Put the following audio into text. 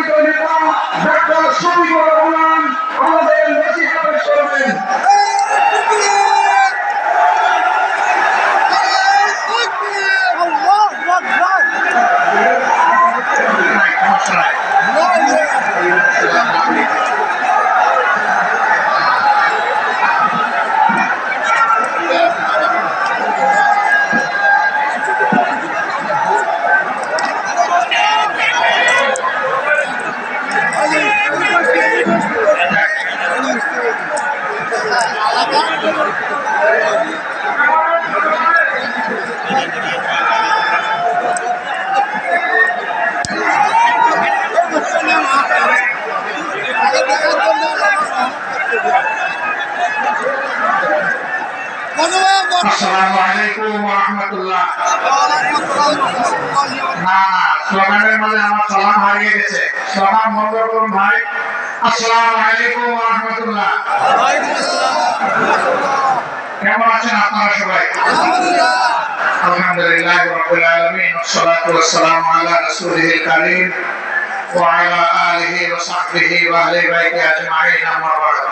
সম্মানিত নেতা ডক্টর শফিকুর রহমান আমাদের নসিহত পেশ করবেন। আসসালামু আলাইকুম ওয়া রাহমাতুল্লাহ। না স্লোগানের মধ্যে আমার সালাম হারিয়ে গেছে, সালাম বন্ধ করুন ভাই। আসসালামু আলাইকুম ওয়া রাহমাতুল্লাহ। কেমন আছেন আপনারা সবাই? আলহামদুলিল্লাহ রাব্বিল আলামিন, ওয়াসসালাতু ওয়াসসালামু আলা রাসূলিল কারীম ওয়া আলা আলিহি ওয়া সাহবিহি ওয়া আহলি বাইতি আজমাইন, আম্মা বা'দ।